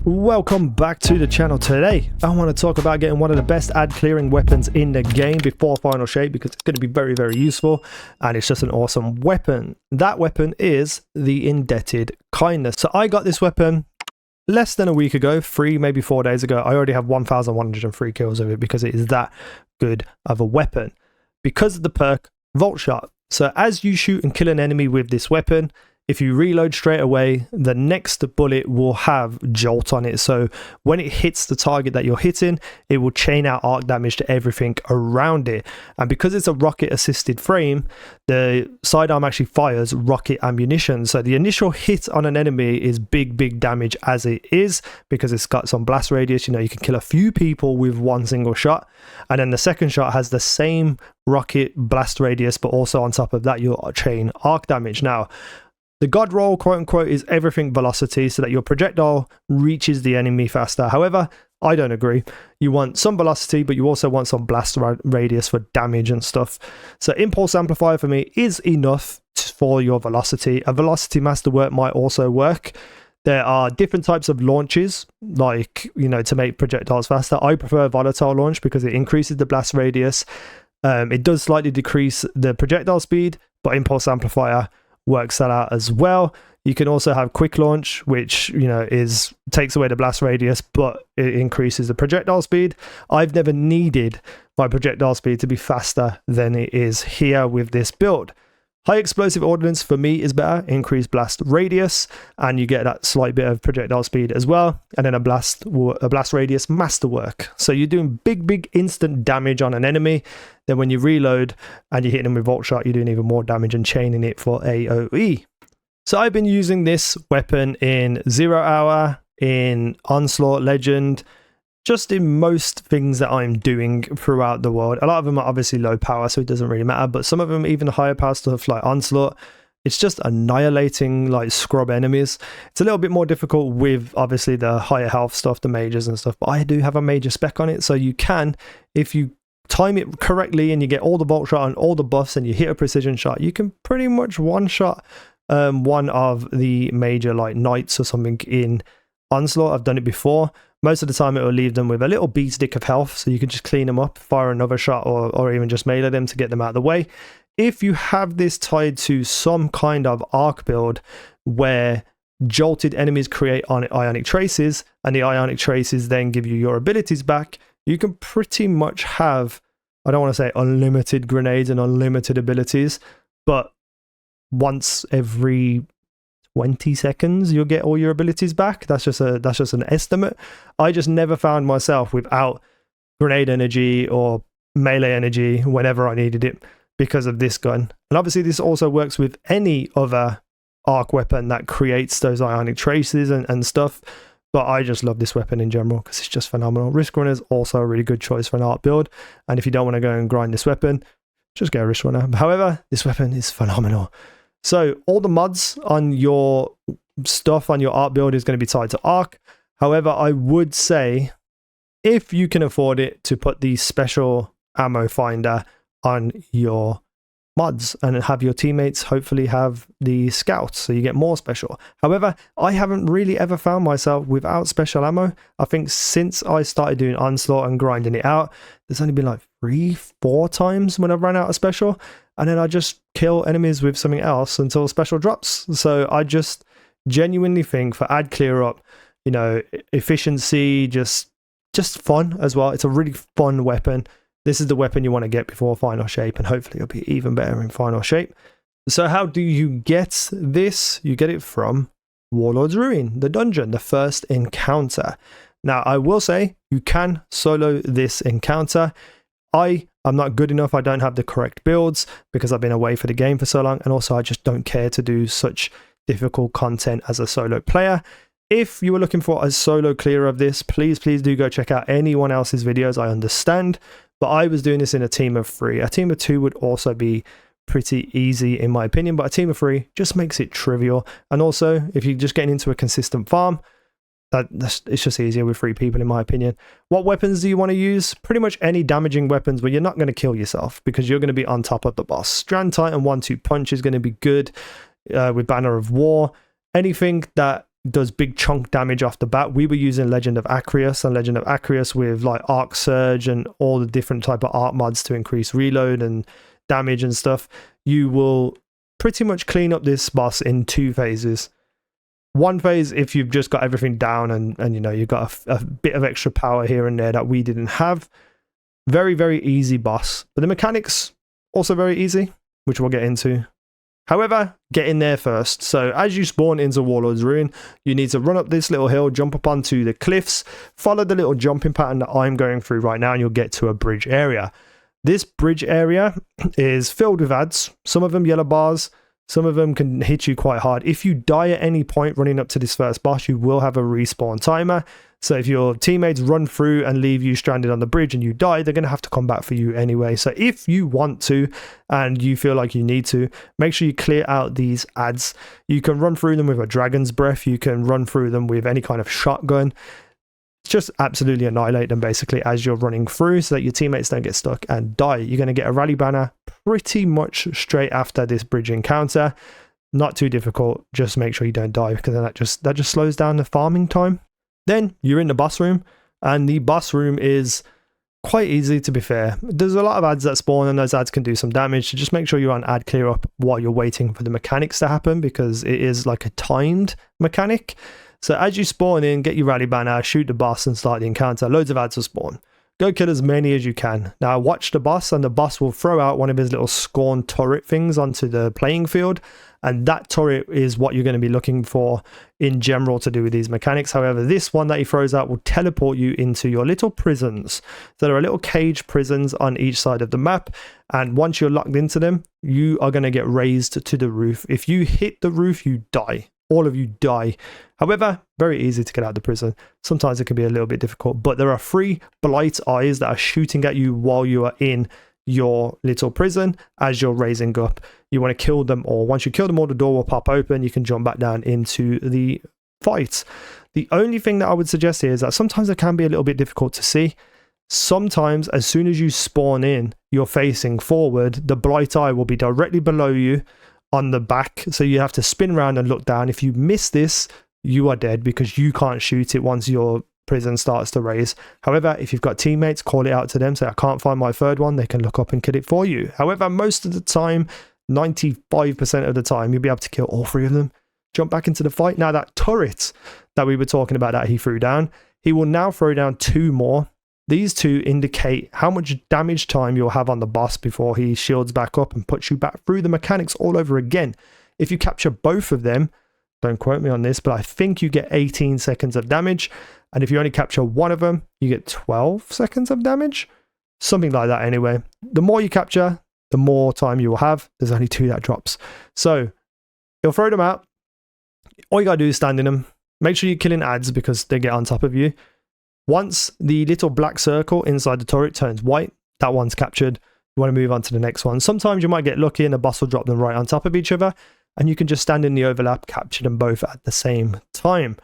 Welcome back to the channel. Today I want to talk about getting one of the best ad clearing weapons in the game before final shape, because it's going to be very useful and it's just an awesome weapon. That weapon is the Indebted Kindness. So I got this weapon less than a week ago, maybe 4 days ago. I already have 1,103 kills of it because it is that good of a weapon because of the perk Voltshot. So as you shoot and kill an enemy with this weapon, if you reload straight away, the next bullet will have jolt on it. So when it hits the target that you're hitting, it will chain out arc damage to everything around it. And because it's a rocket assisted frame, the sidearm actually fires rocket ammunition. So the initial hit on an enemy is big damage as it is, because it's got some blast radius. You know, you can kill a few people with one single shot. And then the second shot has the same rocket blast radius, but also on top of that, your chain arc damage. Now, the god roll, quote unquote, is everything velocity so that your projectile reaches the enemy faster. However, I don't agree. You want some velocity, but you also want some blast radius for damage and stuff. So impulse amplifier for me is enough for your velocity. A velocity masterwork might also work. There are different types of launches, like, you know, to make projectiles faster. I prefer volatile launch because it increases the blast radius. It does slightly decrease the projectile speed, but impulse amplifier works that out as well. You can also have quick launch, which, you know, takes away the blast radius, but it increases the projectile speed. I've never needed my projectile speed to be faster than it is here with this build. High explosive ordnance for me is better, increased blast radius, and you get that slight bit of projectile speed as well, and then a blast radius masterwork. So you're doing big instant damage on an enemy. Then when you reload and you're hitting them with Voltshot, you're doing even more damage and chaining it for AoE. So I've been using this weapon in 0 Hour, in Onslaught Legend, just in most things that I'm doing throughout the world. A lot of them are obviously low power, so it doesn't really matter, but some of them, even the higher power stuff like Onslaught, it's just annihilating like scrub enemies. It's a little bit more difficult with obviously the higher health stuff, the mages and stuff, but I do have a major spec on it, so you can, if you time it correctly and you get all the bolt shot and all the buffs and you hit a precision shot, you can pretty much one shot one of the major like knights or something in Onslaught. I've done it before. Most of the time it will leave them with a little beat stick of health, so you can just clean them up, fire another shot, or even just melee them to get them out of the way. If you have this tied to some kind of arc build where jolted enemies create ionic traces, and the ionic traces then give you your abilities back, you can pretty much have, I don't want to say unlimited grenades and unlimited abilities, but once every 20 seconds you'll get all your abilities back. That's just an estimate. I just never found myself without grenade energy or melee energy whenever I needed it because of this gun. And obviously this also works with any other arc weapon that creates those ionic traces and stuff, but I just love this weapon in general because it's just phenomenal. Risk Runner is also a really good choice for an arc build, and if you don't want to go and grind this weapon, just get a Risk Runner. However, this weapon is phenomenal. So all the mods on your stuff on your arc build is going to be tied to arc. However, I would say if you can afford it, to put the special ammo finder on your mods and have your teammates hopefully have the scouts, so you get more special. However, I haven't really ever found myself without special ammo. I think since I started doing Onslaught and grinding it out, there's only been like 3-4 times when I've run out of special, and then I just kill enemies with something else until special drops. So I just genuinely think for ad clear up, you know, efficiency, just fun as well. It's a really fun weapon. This is the weapon you want to get before final shape, and hopefully it'll be even better in final shape. So how do you get this? You get it from Warlords Ruin, the dungeon, the first encounter. Now, I will say you can solo this encounter. I'm not good enough. I don't have the correct builds because I've been away for the game for so long, and also I just don't care to do such difficult content as a solo player. If you were looking for a solo clear of this, please do go check out anyone else's videos. I understand, but I was doing this in a team of 3. A team of 2 would also be pretty easy in my opinion, but a team of 3 just makes it trivial. And also, if you're just getting into a consistent farm, it's just easier with 3 people in my opinion. What weapons do you want to use? Pretty much any damaging weapons where you're not going to kill yourself because you're going to be on top of the boss. Strand Titan 1-2 punch is going to be good with Banner of War. Anything that does big chunk damage off the bat. We were using Legend of Acreus, and Legend of Acreus with like Arc Surge and all the different type of art mods to increase reload and damage and stuff. You will pretty much clean up this boss in 2 phases. One phase if you've just got everything down and you know, you've got a bit of extra power here and there that we didn't have. Very, very easy boss. But the mechanics, also very easy, which we'll get into. However, get in there first. So as you spawn into Warlords Ruin, you need to run up this little hill, jump up onto the cliffs, follow the little jumping pattern that I'm going through right now, and you'll get to a bridge area. This bridge area is filled with ads. Some of them yellow bars, some of them can hit you quite hard. If you die at any point running up to this first boss, you will have a respawn timer. So if your teammates run through and leave you stranded on the bridge and you die, they're going to have to come back for you anyway. So if you want to and you feel like you need to, make sure you clear out these ads. You can run through them with a dragon's breath. You can run through them with any kind of shotgun. Just absolutely annihilate them basically as you're running through so that your teammates don't get stuck and die. You're going to get a rally banner pretty much straight after this bridge encounter. Not too difficult. Just make sure you don't die, because then that just slows down the farming time. Then you're in the boss room, and the boss room is quite easy, to be fair. There's a lot of ads that spawn, and those ads can do some damage, so just make sure you're on ad clear up while you're waiting for the mechanics to happen, because it is like a timed mechanic. So as you spawn in, get your rally banner, shoot the boss and start the encounter. Loads of ads will spawn. Go kill as many as you can. Now watch the boss, and the boss will throw out one of his little scorn turret things onto the playing field, and that turret is what you're going to be looking for in general to do with these mechanics. However, this one that he throws out will teleport you into your little prisons. So there are little cage prisons on each side of the map, and once you're locked into them, you are going to get raised to the roof. If you hit the roof, you die. All of you die. However, very easy to get out of the prison. Sometimes it can be a little bit difficult, but there are 3 blight eyes that are shooting at you while you are in your little prison as you're raising up. You want to kill them all. Once you kill them all, the door will pop open. You can jump back down into the fight. The only thing that I would suggest here is that sometimes it can be a little bit difficult to see. Sometimes as soon as you spawn in, you're facing forward, the blight eye will be directly below you on the back, so you have to spin around and look down. If you miss this, you are dead, because you can't shoot it once your prison starts to raise. However, if you've got teammates, call it out to them, say I can't find my third one, they can look up and kill it for you. However, most of the time, 95% of the time, you'll be able to kill all 3 of them. Jump back into the fight. Now that turret that we were talking about that he threw down, he will now throw down 2 more. These 2 indicate how much damage time you'll have on the boss before he shields back up and puts you back through the mechanics all over again. If you capture both of them, don't quote me on this, but I think you get 18 seconds of damage. And if you only capture one of them, you get 12 seconds of damage. Something like that anyway. The more you capture, the more time you will have. There's only 2 that drops. So he'll throw them out. All you gotta do is stand in them. Make sure you're killing ads because they get on top of you. Once the little black circle inside the turret turns white, that one's captured. You want to move on to the next one. Sometimes you might get lucky and the boss will drop them right on top of each other, and you can just stand in the overlap, capture them both at the same time.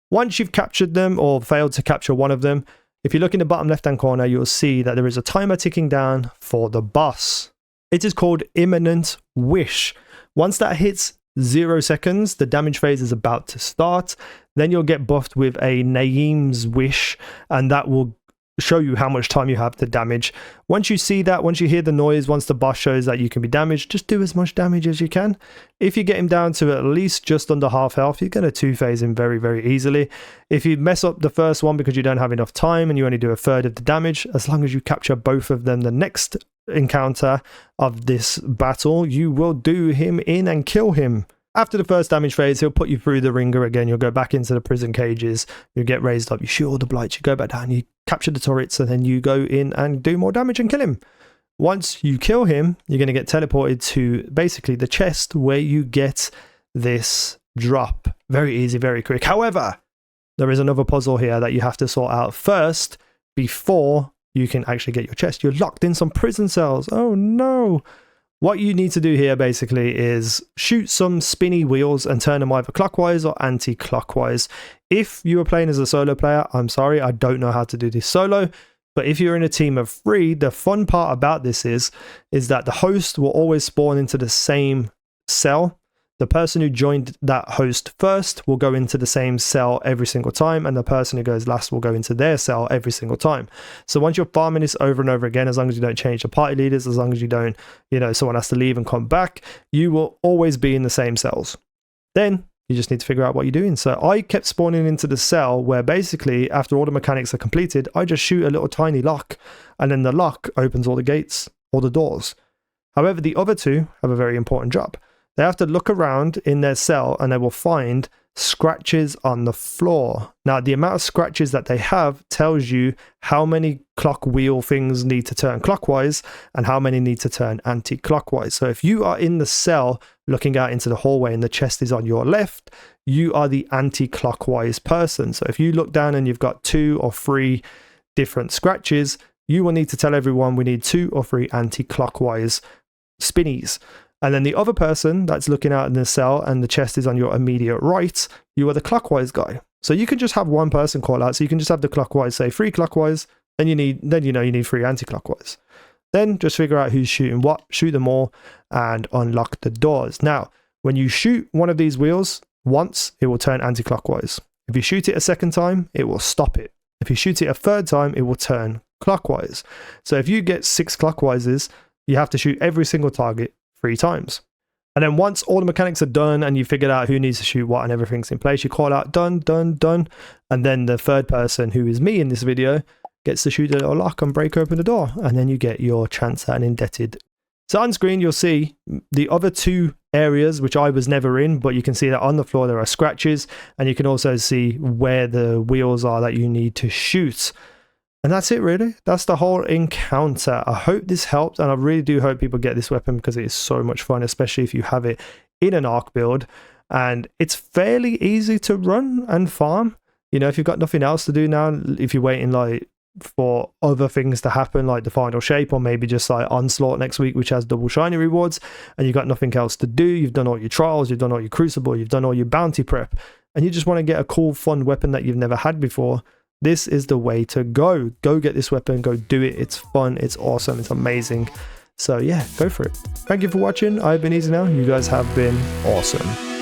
Once you've captured them or failed to capture one of them, if you look in the bottom left hand corner, you'll see that there is a timer ticking down for the boss. It is called Imminent Wish. Once that hits 0 seconds, the damage phase is about to start. Then you'll get buffed with a Naeem's Wish, and that will show you how much time you have to damage. Once you see that, once you hear the noise, once the boss shows that you can be damaged, just do as much damage as you can. If you get him down to at least just under half health, you're going to 2-phase him very, very easily. If you mess up the first one because you don't have enough time and you only do 1/3 of the damage, as long as you capture both of them, the next encounter of this battle, you will do him in and kill him. After the first damage phase, he'll put you through the ringer again. You'll go back into the prison cages. You get raised up. You shoot all the blights. You go back down. You capture the turrets, and then you go in and do more damage and kill him. Once you kill him, you're going to get teleported to basically the chest where you get this drop. Very easy, very quick. However, there is another puzzle here that you have to sort out first before you can actually get your chest. You're locked in some prison cells. Oh no. What you need to do here basically is shoot some spinny wheels and turn them either clockwise or anti-clockwise. If you are playing as a solo player, I'm sorry, I don't know how to do this solo. But if you're in a team of 3, the fun part about this is that the host will always spawn into the same cell. the person who joined that host first will go into the same cell every single time, and the person who goes last will go into their cell every single time. So once you're farming this over and over again, as long as you don't change the party leaders, as long as you don't, someone has to leave and come back, you will always be in the same cells. Then you just need to figure out what you're doing. So I kept spawning into the cell where basically after all the mechanics are completed, I just shoot a little tiny lock, and then the lock opens all the gates, all the doors. However, the other two have a very important job. They have to look around in their cell and they will find scratches on the floor. Now, the amount of scratches that they have tells you how many clock wheel things need to turn clockwise and how many need to turn anti-clockwise. So if you are in the cell looking out into the hallway and the chest is on your left, you are the anti-clockwise person. So if you look down and you've got 2 or 3 different scratches, you will need to tell everyone we need 2 or 3 anti-clockwise spinnies. And then the other person that's looking out in the cell and the chest is on your immediate right, you are the clockwise guy. So you can just have one person call out. So you can just have the clockwise say 3 clockwise, and you need 3 anti-clockwise. Then just figure out who's shooting what, shoot them all, and unlock the doors. Now, when you shoot one of these wheels once, it will turn anti-clockwise. If you shoot it a second time, it will stop it. If you shoot it a third time, it will turn clockwise. So if you get 6 clockwise, you have to shoot every single target 3 times. And then once all the mechanics are done and you figured out who needs to shoot what and everything's in place, you call out done, done, done. And then the third person, who is me in this video, gets to shoot a little lock and break open the door. And then you get your chance at an Indebted. So on screen, you'll see the other 2 areas, which I was never in, but you can see that on the floor there are scratches. And you can also see where the wheels are that you need to shoot. And that's it, really. That's the whole encounter. I hope this helped, and I really do hope people get this weapon because it is so much fun, especially if you have it in an arc build. And it's fairly easy to run and farm. If you've got nothing else to do now, if you're waiting for other things to happen, like the final shape, or maybe just like Onslaught next week, which has double shiny rewards, and you've got nothing else to do, you've done all your trials, you've done all your crucible, you've done all your bounty prep, and you just want to get a cool, fun weapon that you've never had before, this is the way to go. Go get this weapon, go do it. It's fun, it's awesome, it's amazing. So yeah, go for it. Thank you for watching. I've been easynow. You guys have been awesome.